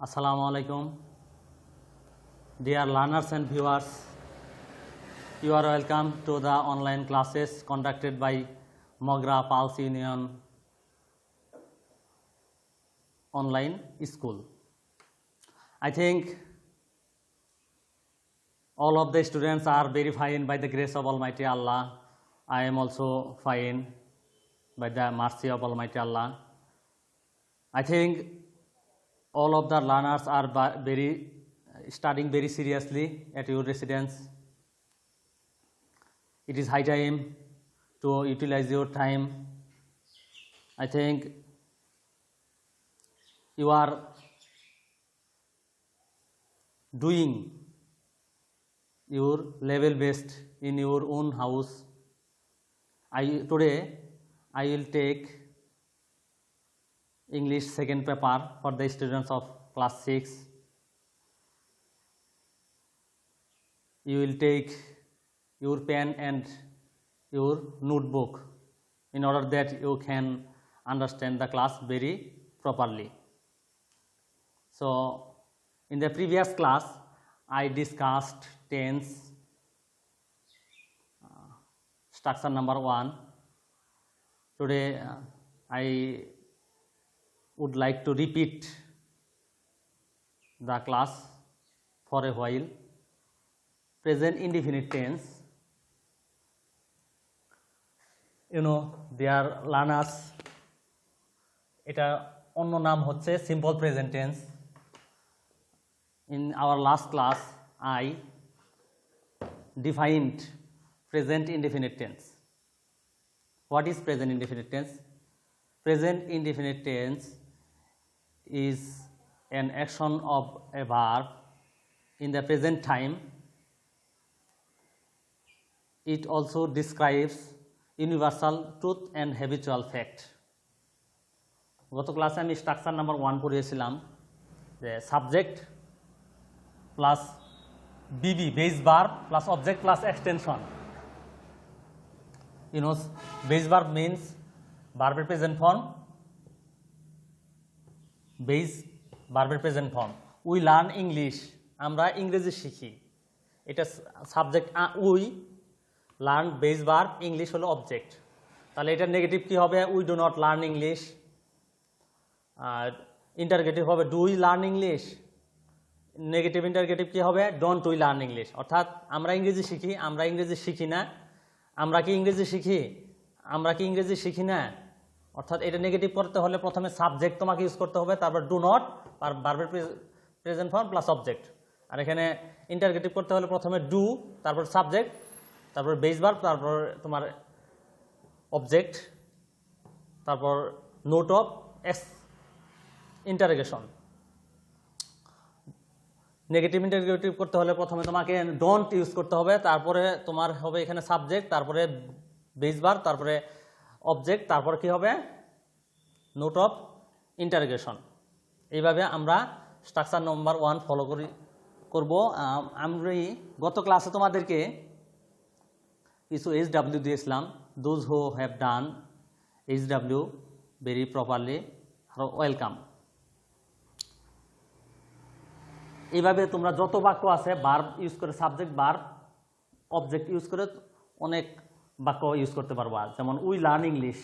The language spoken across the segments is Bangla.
Assalamu alaikum. Dear learners and viewers, you are welcome to the online classes conducted by Mogra Pulse Union online school. I think all of the students are very fine by the grace of Almighty Allah. I am also fine by the mercy of Almighty Allah. I think all of the learners are studying very seriously at your residence. It is high time to utilize your time. I think you are doing your level best in your own house. Today I will take English second paper for the students of class 6. You will take your pen and your notebook in order that you can understand the class very properly. So, in the previous class, I discussed tense, structure number 1. Today, I would like to repeat the class for a while. Present indefinite tense. You know, their learners, এটা অন্য নাম হচ্ছে simple present tense. In our last class, I defined present indefinite tense. What is present indefinite tense? Present indefinite tense is an action of a verb in the present time. It also describes universal truth and habitual fact. গত ক্লাসে আমি স্ট্রাকচার নাম্বার 1 পড়িয়েছিলাম যে subject plus Bibi base verb plus object plus extension. You know, base verb means verb present form, base verb present form. We learn English, আমরা ইংরেজি শিখি, এটা subject. We learn base verb, English হলো অবজেক্ট. তাহলে এটা নেগেটিভ কি হবে? We do not learn English. আর ইন্টারগেটিভ হবে do we learn English. Negative interrogative কি হবে? Don't we learn English. অর্থাৎ আমরা ইংরেজি শিখি, আমরা ইংরেজি শিখি না. আমরা কি ইংরেজি শিখি? আমরা কি ইংরেজি শিখি না? অর্থাৎ এটা নেগেটিভ করতে হলে প্রথমে সাবজেক্ট তোমাকে ইউজ করতে হবে, তারপর ডু নট, ভার্বের প্রেজেন্ট ফর্ম প্লাস অবজেক্ট. আর এখানে ইন্টারগেটিভ করতে হলে প্রথমে ডু, তারপর সাবজেক্ট, তারপর বেস ভার্ব, তারপর তোমার অবজেক্ট, তারপর note of interrogation. Negative interrogative করতে হলে প্রথমে তোমাকে ডোন্ট ইউজ করতে হবে, তারপরে তোমার হবে এখানে সাবজেক্ট, তারপরে বেস ভার্ব, তারপরে অবজেক্ট, তারপরে কি হবে? Note of interrogation. এইভাবে আমরা স্ট্রাকচার নাম্বার 1 ফলো করব. আমরা গত ক্লাসে তোমাদেরকে কিছু HW দিয়েছিলাম. Those who have done HW very properly আর ওয়েলকাম. এইভাবে তোমরা যত বাক্য আছে ভার্ব ইউজ করে, সাবজেক্ট ভার্ব অবজেক্ট ইউজ করে অনেক বাক্য ইউজ করতে পারবা. যেমন উই লার্ন ইংলিশ,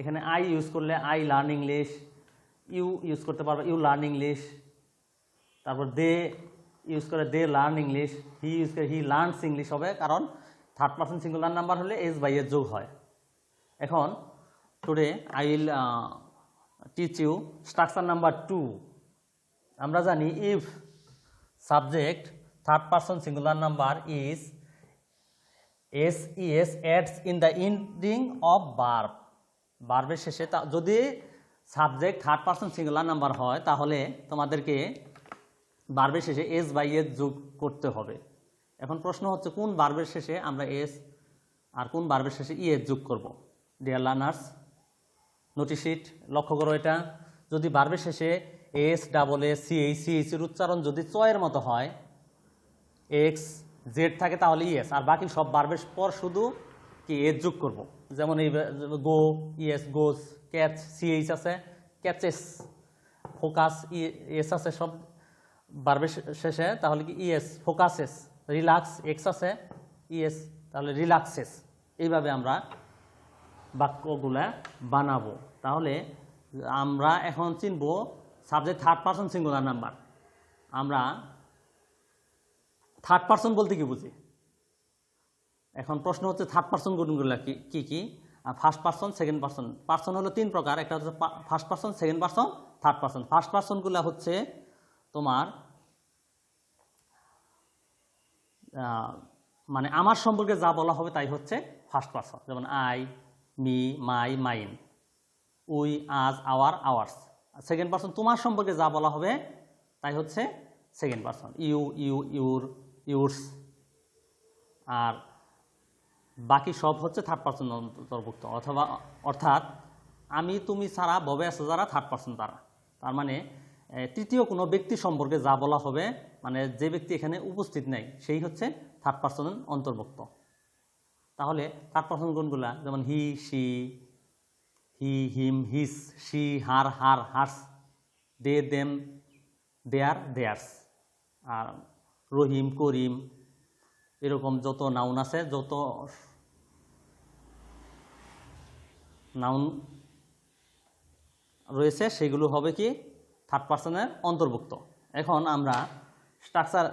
এখানে আই ইউজ করলে I learn English. You use করতে পারবা ইউ লার্ন ইংলিশ. তারপর দে ইউজ করে they learn English. He use করে হি লার্নস ইংলিশ হবে, কারণ থার্ড পারসন সিঙ্গুলার নাম্বার হলে এস বাই এর যোগ হয়. এখন today I will teach you structure number 2. আমরা জানি if subject third person singular number is SES adds in the ending of verb. ভার্বের শেষে যদি subject third person singular number হয় তাহলে তোমাদেরকে ভার্বের শেষে এস বাই এস যোগ করতে হবে. এখন প্রশ্ন হচ্ছে কোন ভার্বের শেষে আমরা এস আর কোন ভার্বের শেষে ইএস যোগ করব. ডিয়ার লার্নার্স, নোটিস ইট, লক্ষ্য করো এটা. যদি ভার্বের শেষে এস ডাবল এস সিএইচের উচ্চারণ যদি চয়ের মতো হয়, এক্স জেড থাকে, তাহলে ইএস, আর বাকি সব ভার্বের পর শুধু কি এস যোগ করব. যেমন এই গো ইএস গোস, ক্যাচ সিএইচ আছে, ক্যাচেস, ফোকাস এস আছে সব বার্বের শেষে, তাহলে কি ইএস ফোকাসেস, রিল্যাক্স এক্স আছে ইএস, তাহলে রিল্যাক্সেস। এইভাবে আমরা বাক্যগুলা বানাবো। তাহলে আমরা এখন চিনব subject third person singular number. আমরা থার্ড পারসন বলতে কি বুঝি? এখন প্রশ্ন হচ্ছে থার্ড পারসন গুণগুলো কি কি? First person, second person. Person হলো তিন প্রকার, একটা হচ্ছে first person, second person, third person. First পারসনগুলো হচ্ছে তোমার মানে আমার সম্পর্কে যা বলা হবে তাই হচ্ছে ফার্স্ট পারসন, যেমন I, me, my, mine, we, us, our, ours. Second person তোমার সম্পর্কে যা বলা হবে তাই হচ্ছে second person, you, your, yours. আর বাকি সব হচ্ছে থার্ড পারসন অন্তর্ভুক্ত, অর্থাৎ আমি, তুমি ছাড়া, ববে আছে যারা, থার্ড পারসন তারা। তার মানে তৃতীয় কোনো ব্যক্তি সম্পর্কে যা বলা হবে, মানে যে ব্যক্তি এখানে উপস্থিত নেই, সেই হচ্ছে থার্ড পারসন অন্তর্ভুক্ত। তাহলে থার্ড পারসন কোনগুলা? যেমন he, she, he, him, his, she, her, hers, they, them, their, theirs. আর রহিম, করিম, এরকম যত নাউন আছে, যত নাউন রয়েছে সেগুলো হবে কি থার্ড পারসনের অন্তর্ভুক্ত। এখন আমরা স্ট্রাকচার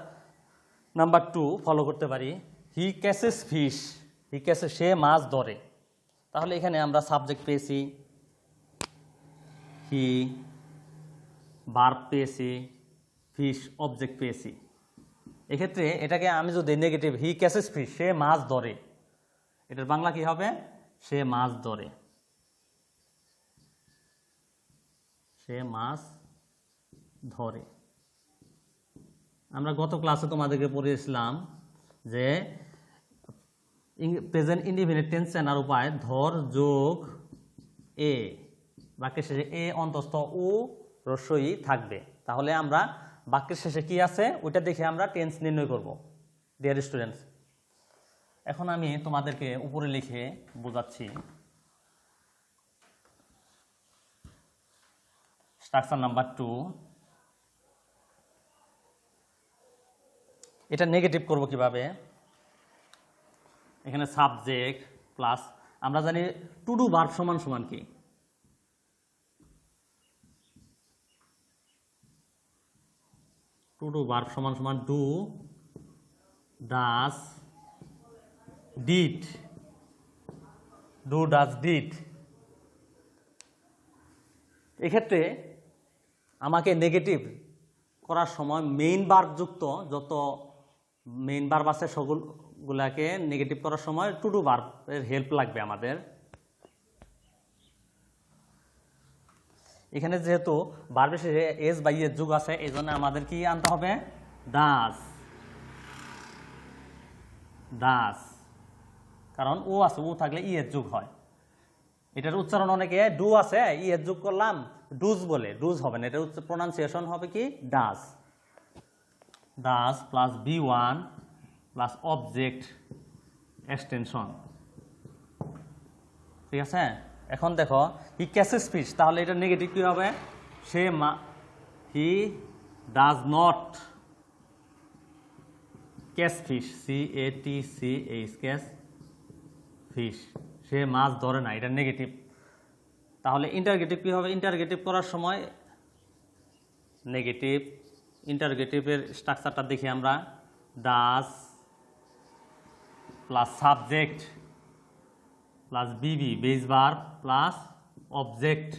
নাম্বার 2 ফলো করতে পারি। হি ক্যাচেস ফিশ, হি ক্যাচেস, সে মাছ ধরে। তাহলে এখানে আমরা সাবজেক্ট পেয়েছি হি, ভার্ব পেয়েছি, ফিশ অবজেক্ট পেয়েছি। এক্ষেত্রে এটাকে আমি যদি নেগেটিভ, হি ক্যাচেস ফিশ, সে মাছ ধরে, এটার বাংলা কি হবে? সে মাছ ধরে, সে মাছ ধরে। আমরা গত ক্লাসে তোমাদেরকে পড়িয়েছিলাম যে প্রেজেন্ট ইনডিফিনিট টেন্স চেনার উপায় ধর যোগ এ, বাক্যের শেষে এ অন্তস্থ উ রস্বই থাকবে। তাহলে আমরা বাক্যের শেষে কি আছে ওইটা দেখে আমরা টেন্স নির্ণয় করব। ডিয়ার স্টুডেন্টস, এখন আমি তোমাদেরকে উপরে লিখে বোঝাচ্ছি। স্ট্রাকচার নাম্বার 2, এটা নেগেটিভ করব কিভাবে? এখানে সাবজেক্ট প্লাস, আমরা জানি টু ডু ভার্ব সমান সমান কি? টু ডু ভার্ব সমান সমান do, does, did, do, does, did. এক্ষেত্রে আমাকে নেগেটিভ করার সময় মেইন ভার্ব যুক্ত যত মেইন ভার্ব আছে সবগুলাকে নেগেটিভ করার সময় টু ডু ভার্বের হেল্প লাগবে আমাদের। এখানে যেহেতু ভার্বের শেষে এস বা ইয়ের যুগ আছে, এই জন্য আমাদের কি আনতে হবে? ডাজ, ডাজ, কারণ ও আছে, ও থাকলে ইয়ের যুগ হয়। এটার উচ্চারণ অনেকে ডু আছে, ইয়ের যুগ করলাম ডুজ বলে, ডুজ হবে না, এটার প্রোনাউন্সিয়েশন হবে কি does. Does plus B1 plus object extension, ঠিক আছে? এখন দেখো হি ক্যাচেস ফিশ, তাহলে এটা নেগেটিভ কি হবে? সে he does not catch fish, CATCH, catch fish, সে মাছ ধরে না, এটা নেগেটিভ। তাহলে ইন্টারগেটিভ কি হবে? ইন্টারগেটিভ করার সময় নেগেটিভ, ইন্টারগেটিভের স্ট্রাকচারটা দেখি আমরা। Does plus subject plus Bibi base verb plus object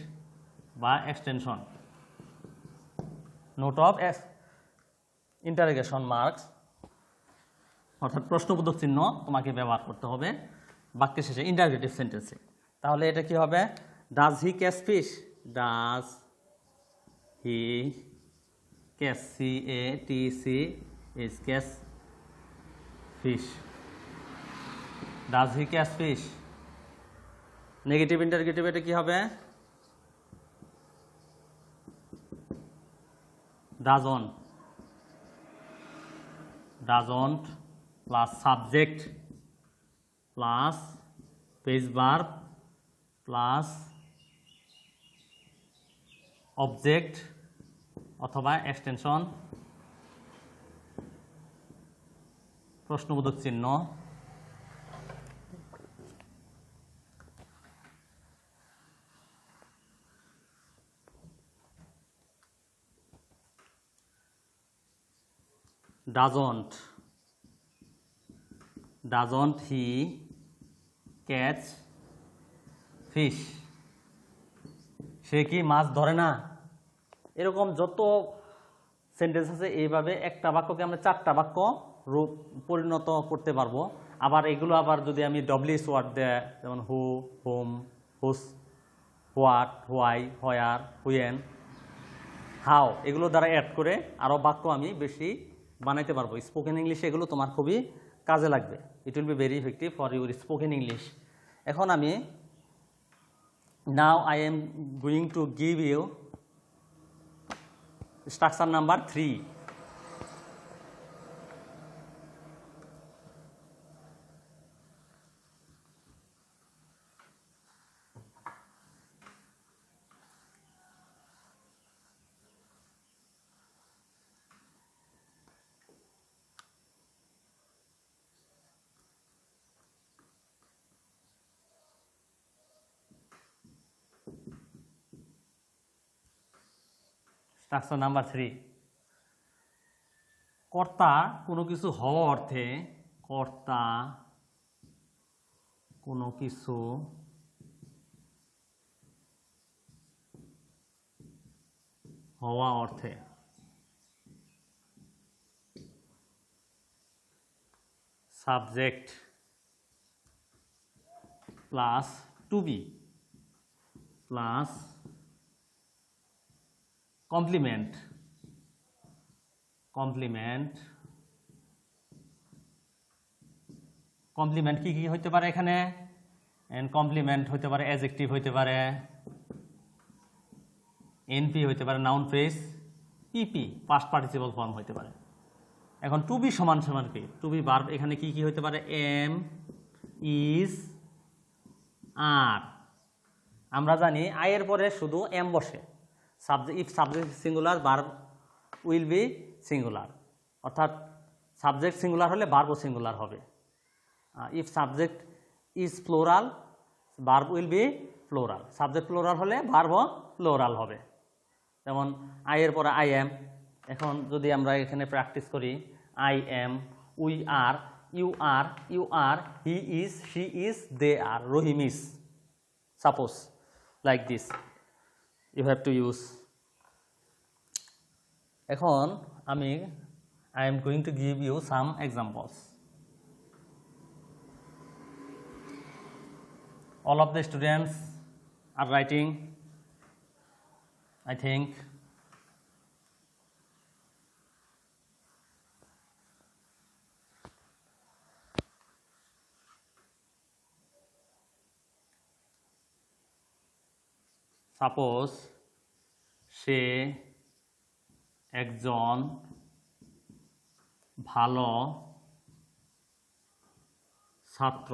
বা extension, note of interrogation marks, অর্থাৎ প্রশ্নবোধক চিহ্ন তোমাকে ব্যবহার করতে হবে বাক্যের শেষে ইন্টারগেটিভ সেন্টেন্সে। তাহলে এটা কি হবে? Does he catch fish, does he catch, CATCH, catch fish, does he catch fish. Negative interrogative এটা কি হবে? Doesn't, doesn't plus subject plus base verb plus object অথবা এক্সটেনশন প্রশ্নবোধক চিহ্ন doesn't he catch fish? সে কি মাছ ধরে না? এরকম যত সেন্টেন্স আছে এইভাবে একটা বাক্যকে আমরা 4টা বাক্য রূপ পরিণত করতে পারবো। আবার এগুলো আবার যদি আমি ডব্লিউএস ওয়ার্ড দেয়, যেমন হু, হোম, হুস, what, why, where, when, how, এগুলো দ্বারা অ্যাড করে আরও বাক্য আমি বেশি বানাইতে পারবো। স্পোকেন ইংলিশে এগুলো তোমার খুবই কাজে লাগবে। It will be very effective for your spoken English. এখন আমি now I am going to give you structure number 3। Structure number 3, কর্তা কোনো কিছু হওয়া অর্থে, কর্তা কোনো কিছু হওয়া অর্থে subject plus to be plus complement কি কি হইতে পারে এখানে? এন্ড কমপ্লিমেন্ট হইতে পারে, অ্যাডজেক্টিভ হইতে পারে, এনপি হইতে পারে, নাউন ফ্রেজ, পিপি পাস্ট পার্টিসিপল ফর্ম হইতে পারে। এখন টু বি সমান সমান কি? টু বি ভার্ব এখানে কি কি হইতে পারে? এম, ইজ, আর। আমরা জানি আই এর পরে শুধু এম বসে। If subject singular verb will be singular, অর্থাৎ সাবজেক্ট সিঙ্গুলার হলে ভার্বও সিঙ্গুলার হবে। If subject is plural verb will be plural, subject plural হলে ভার্বও প্লোরাল হবে। যেমন আই এর পরে আই এম। এখন যদি আমরা এখানে প্র্যাকটিস করি, I am, we are, you are, he is, she is, they are, Rahim is. Suppose like this you have to use. এখন I am going to give you some examples. All of the students are writing, I think. Suppose সে একজন ভালো ছাত্র।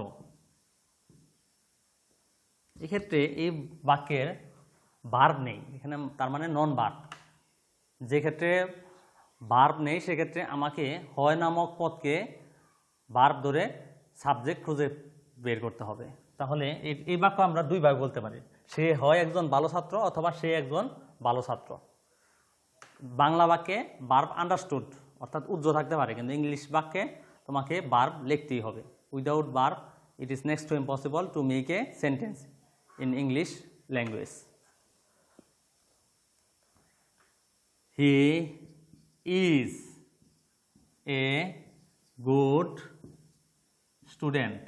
এক্ষেত্রে এই বাক্যের ভার্ব নেই এখানে, তার মানে নন ভার্ব। যে ক্ষেত্রে ভার্ব নেই সেক্ষেত্রে আমাকে হয় নামক পদকে ভার্ব ধরে সাবজেক্ট খুঁজে বের করতে হবে। তাহলে এই বাক্য আমরা দুই ভাবে বলতে পারি, সে হয় একজন ভালো ছাত্র অথবা সে একজন ভালো ছাত্র। বাংলা বাক্যে ভার্ব আন্ডারস্টুড অর্থাৎ উজ্জ থাকতে পারে, কিন্তু ইংলিশ বাক্যে তোমাকে ভার্ব লিখতেই হবে। Without verb it is next to impossible to make a sentence in English language. He is a good student.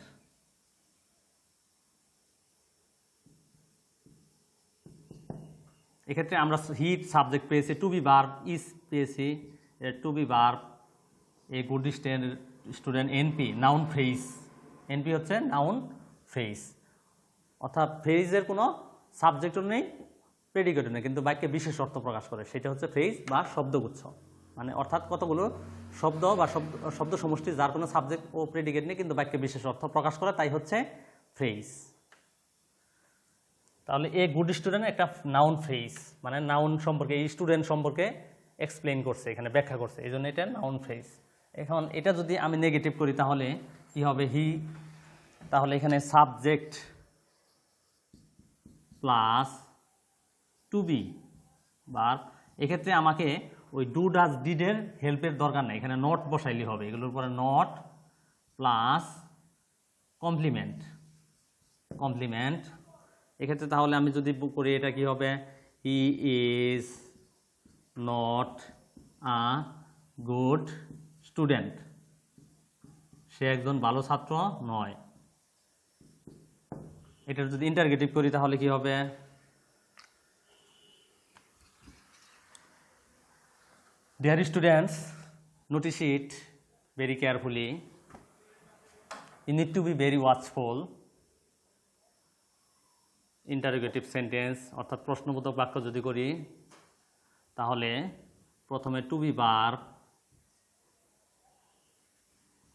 এক্ষেত্রে আমরা হিট সাবজেক্ট পেয়েছি, টু বি ভার্ব ইজ পেয়েছি, to be verb, a good student, NP noun phrase. NP হচ্ছে নাউন ফ্রেজ, অর্থাৎ ফ্রেজের কোনো সাবজেক্টও নেই, প্রেডিকেটও নেই, কিন্তু বাক্যে বিশেষ অর্থ প্রকাশ করে, সেটা হচ্ছে ফ্রেজ বা শব্দগুচ্ছ। মানে অর্থাৎ কতগুলো শব্দ বা শব্দ সমষ্টি যার কোনো সাবজেক্ট ও প্রেডিকেট নেই কিন্তু বাক্যে বিশেষ অর্থ প্রকাশ করে, তাই হচ্ছে ফ্রেজ। তাহলে এ গুড স্টুডেন্ট একটা নাউন ফ্রেজ, মানে নাউন সম্পর্কে, স্টুডেন্ট সম্পর্কে এক্সপ্লেইন করছে, এখানে ব্যাখ্যা করছে, এই জন্য এটা নাউন ফ্রেজ। এখন এটা যদি আমি নেগেটিভ করি তাহলে কি হবে, হি, তাহলে এখানে subject plus to be verb. এক্ষেত্রে আমাকে ওই ডু ডাজ ডিডের হেল্পের দরকার নেই, এখানে নট বসাইলে হবে, এগুলোর পরে নট প্লাস কমপ্লিমেন্ট, কমপ্লিমেন্ট। এক্ষেত্রে তাহলে আমি যদি করি এটা কি হবে, he is not a good student, সে একজন ভালো ছাত্র নয়। এটার যদি ইন্টারগেটিভ করি তাহলে কি হবে, dear students, notice it very carefully, you need to be very watchful. Interrogative sentence অর্থাৎ প্রশ্নবোধক বাক্য যদি করি তাহলে প্রথমে to be verb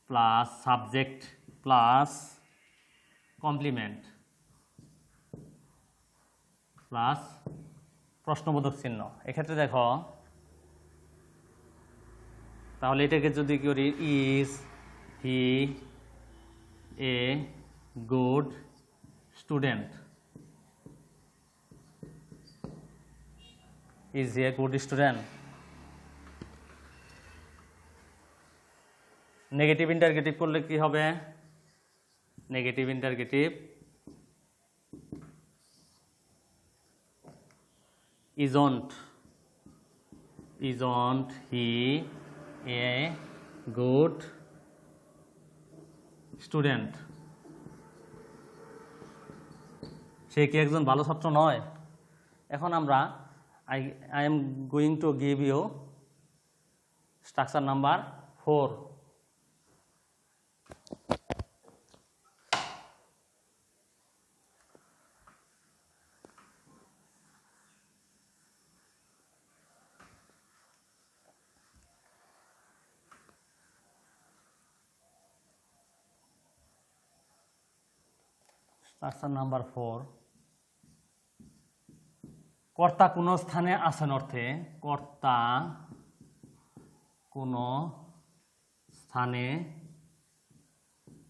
plus subject plus complement plus প্রশ্নবোধক চিহ্ন। এক্ষেত্রে দেখো তাহলে এটাকে যদি করি, is he a good student, is he a good student. Negative interrogative করলে কি হবে, negative interrogative isn't he a good student, সে কি একজন ভালো ছাত্র নয়। এখন আমরা I am going to give you structure number 4. Structure number 4. কর্তা কোন স্থানে আছেন অর্থে, কর্তা কোন স্থানে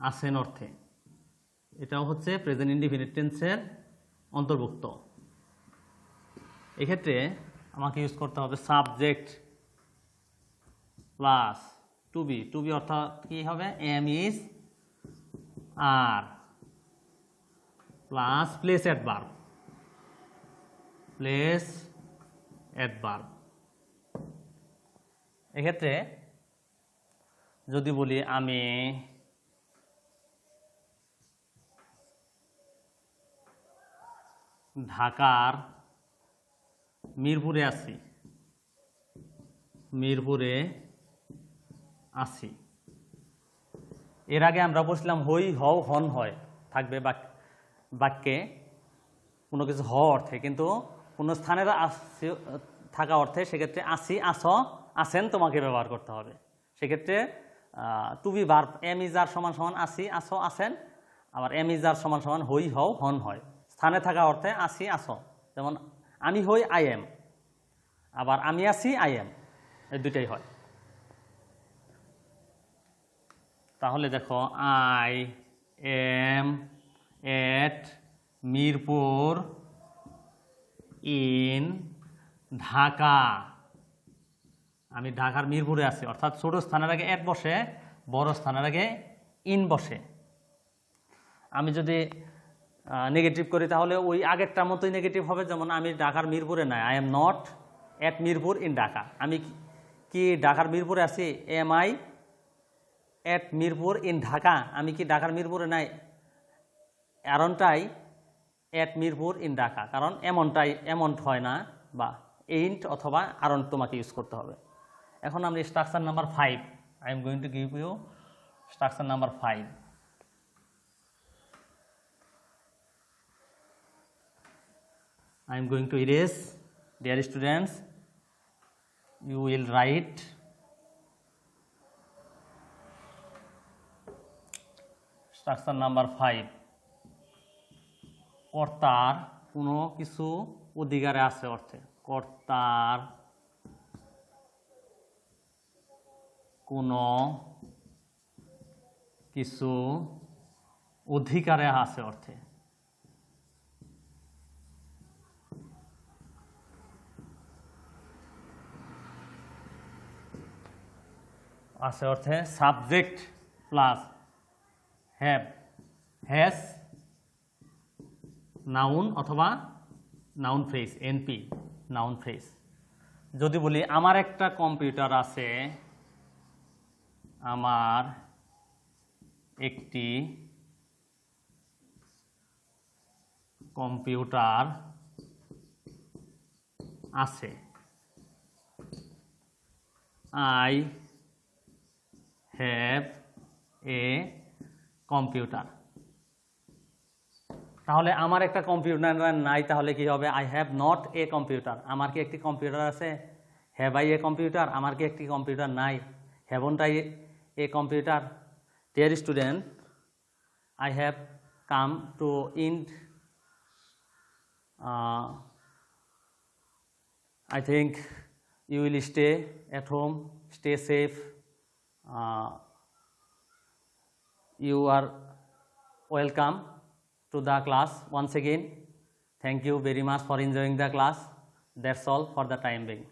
আছেন অর্থে, এটাও হচ্ছে প্রেজেন্ট ইনডিফিনিট টেন্সের অন্তর্ভুক্ত। এক্ষেত্রে আমাকে ইউজ করতে হবে subject plus to be, to be অর্থাৎ কি হবে, am is are plus place adverb, place adverb. এক্ষেত্রে যদি বলি আমি ঢাকার মিরপুরে আছি, মিরপুরে আছি। এর আগে আমরা বলছিলাম হই, হও, হন, হয় থাকবে বাক্যে কোনো কিছু হওয়া অর্থে, কিন্তু কোনো স্থানের থাকা অর্থে সেক্ষেত্রে আসি, আসো, আসেন তোমাকে ব্যবহার করতে হবে। সেক্ষেত্রে to be verb am is are সমান সমান আসি, আসো, আসেন, আবার এম ইজ আর সমান সমান হই, হও, হন, হয়। স্থানে থাকা অর্থে আসি, আসো, যেমন আমি হই আই এম, আবার আমি আসি আই এম, এই দুইটাই হয়। তাহলে দেখো I am at Mirpur in Dhaka, আমি ঢাকার মিরপুরে আছি, অর্থাৎ ছোট স্থানের আগে এট বসে, বড় স্থানের আগে ইন বসে। আমি যদি নেগেটিভ করি তাহলে ওই আগেরটার মতোই নেগেটিভ হবে, যেমন আমি ঢাকার মিরপুরে নাই, I am not at Mirpur in Dhaka, আমি কি ঢাকার মিরপুরে আছি, am I at Mirpur in Dhaka, আমি কি ঢাকার মিরপুরে নাই, এমনটাই এট মিরপুর ইন ঢাকা, কারণ এমনটাই এমন্ট হয় না, বা এইন্ট অথবা আরন্ট তোমাকে ইউজ করতে হবে। এখন আমরা structure number 5, I am going to give you structure number 5। I am going to erase, dear students, you will write structure number 5. কর্তার কোনো কিছু অধিকারে আছে অর্থে, কর্তার কোনো কিছু অধিকারে আছে অর্থে। আছে অর্থে subject plus have, has, noun অথবা noun phrase, NP noun phrase. যদি বলি আমার একটা কম্পিউটার আছে, আমার একটি কম্পিউটার আছে, আই হ্যাভ এ কম্পিউটার। তাহলে আমার একটা কম্পিউটার নাই, তাহলে কি হবে? I have not a computer. আমার কি একটি কম্পিউটার আছে? Have I a computer? আমার কি একটি কম্পিউটার নাই? Haven't I a computer? Dear student, I have come to end. I think you will stay at home, stay safe. You are welcome to the class once again. Thank you very much for enjoying the class. That's all for the time being.